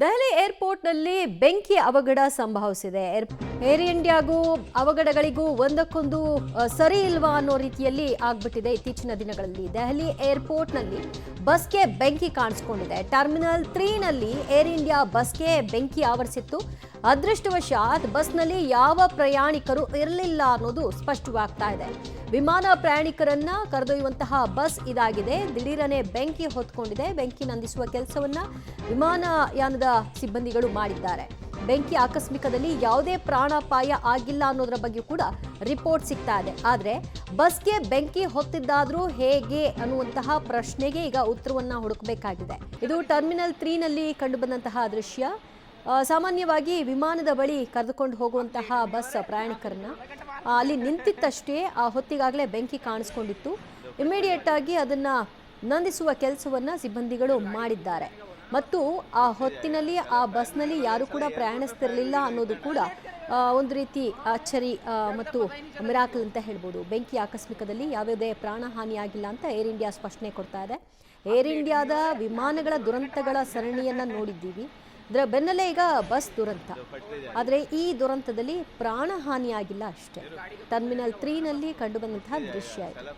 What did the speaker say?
ದೆಹಲಿ ಏರ್ಪೋರ್ಟ್ನಲ್ಲಿ ಬೆಂಕಿ ಅವಘಡ ಸಂಭವಿಸಿದೆ. ಏರ್ ಇಂಡಿಯಾಗೂ ಅವಘಡಗಳಿಗೂ ಒಂದಕ್ಕೊಂದು ಸರಿ ಇಲ್ವಾ ಅನ್ನೋ ರೀತಿಯಲ್ಲಿ ಆಗ್ಬಿಟ್ಟಿದೆ. ಇತ್ತೀಚಿನ ದಿನಗಳಲ್ಲಿ ದೆಹಲಿ ಏರ್ಪೋರ್ಟ್ನಲ್ಲಿ ಬಸ್ಗೆ ಬೆಂಕಿ ಕಾಣಿಸಿಕೊಂಡಿದೆ. ಟರ್ಮಿನಲ್ 3 ನಲ್ಲಿ ಏರ್ ಇಂಡಿಯಾ ಬಸ್ಗೆ ಬೆಂಕಿ ಆವರಿಸಿತ್ತು. ಅದೃಷ್ಟವಶಾತ್ ಬಸ್ನಲ್ಲಿ ಯಾವ ಪ್ರಯಾಣಿಕರು ಇರಲಿಲ್ಲ ಅನ್ನೋದು ಸ್ಪಷ್ಟವಾಗ್ತಾ ಇದೆ. ವಿಮಾನ ಪ್ರಯಾಣಿಕರನ್ನ ಕರೆದೊಯ್ಯುವಂತಹ ಬಸ್ ಇದಾಗಿದೆ. ದಿಢೀರನೆ ಬೆಂಕಿ ಹೊತ್ಕೊಂಡಿದೆ. ಬೆಂಕಿ ನಂದಿಸುವ ಕೆಲಸವನ್ನ ವಿಮಾನಯಾನದ ಸಿಬ್ಬಂದಿಗಳು ಮಾಡಿದ್ದಾರೆ. ಬೆಂಕಿ ಆಕಸ್ಮಿಕದಲ್ಲಿ ಯಾವುದೇ ಪ್ರಾಣಾಪಾಯ ಆಗಿಲ್ಲ ಅನ್ನೋದರ ಬಗ್ಗೆ ಕೂಡ ರಿಪೋರ್ಟ್ ಸಿಗ್ತಾ ಇದೆ. ಆದರೆ ಬಸ್ಗೆ ಬೆಂಕಿ ಹೊತ್ತಿದ್ದಾದ್ರೂ ಹೇಗೆ ಅನ್ನುವಂತಹ ಪ್ರಶ್ನೆಗೆ ಈಗ ಉತ್ತರವನ್ನ ಹುಡುಕಬೇಕಾಗಿದೆ. ಇದು ಟರ್ಮಿನಲ್ 3 ನಲ್ಲಿ ಕಂಡುಬಂದಂತಹ ದೃಶ್ಯ. ಸಾಮಾನ್ಯವಾಗಿ ವಿಮಾನದ ಬಳಿ ಕರೆದುಕೊಂಡು ಹೋಗುವಂತಹ ಬಸ್ ಪ್ರಯಾಣಿಕರನ್ನ ಅಲ್ಲಿ ನಿಂತಿತ್ತಷ್ಟೇ ಆ ಹೊತ್ತಿಗಾಗಲೇ ಬೆಂಕಿ ಕಾಣಿಸ್ಕೊಂಡಿತ್ತು. ಇಮಿಡಿಯೇಟ್ ಆಗಿ ಅದನ್ನ ನಂದಿಸುವ ಕೆಲಸವನ್ನ ಸಿಬ್ಬಂದಿಗಳು ಮಾಡಿದ್ದಾರೆ. ಮತ್ತು ಆ ಹೊತ್ತಿನಲ್ಲಿ ಆ ಬಸ್ನಲ್ಲಿ ಯಾರು ಕೂಡ ಪ್ರಯಾಣಿಸ್ತಿರಲಿಲ್ಲ ಅನ್ನೋದು ಕೂಡ ಒಂದು ರೀತಿ ಅಚ್ಚರಿ ಮತ್ತು ಮಿರಾಕಲ್ ಅಂತ ಹೇಳ್ಬೋದು. ಬೆಂಕಿ ಆಕಸ್ಮಿಕದಲ್ಲಿ ಯಾವುದೇ ಪ್ರಾಣಹಾನಿಯಾಗಿಲ್ಲ ಅಂತ ಏರ್ ಇಂಡಿಯಾ ಸ್ಪಷ್ಟನೆ ಕೊಡ್ತಾ ಇದೆ. ಏರ್ ಇಂಡಿಯಾದ ವಿಮಾನಗಳ ದುರಂತಗಳ ಸರಣಿಯನ್ನ ನೋಡಿದ್ದೀವಿ. ಇದರ ಬೆನ್ನಲ್ಲೇ ಈಗ ಬಸ್ ದುರಂತ. ಆದರೆ ಈ ದುರಂತದಲ್ಲಿ ಪ್ರಾಣಹಾನಿಯಾಗಿಲ್ಲ ಅಷ್ಟೇ. ಟರ್ಮಿನಲ್ 3 ನಲ್ಲಿ ಕಂಡುಬಂದಂತಹ ದೃಶ್ಯ ಇದು.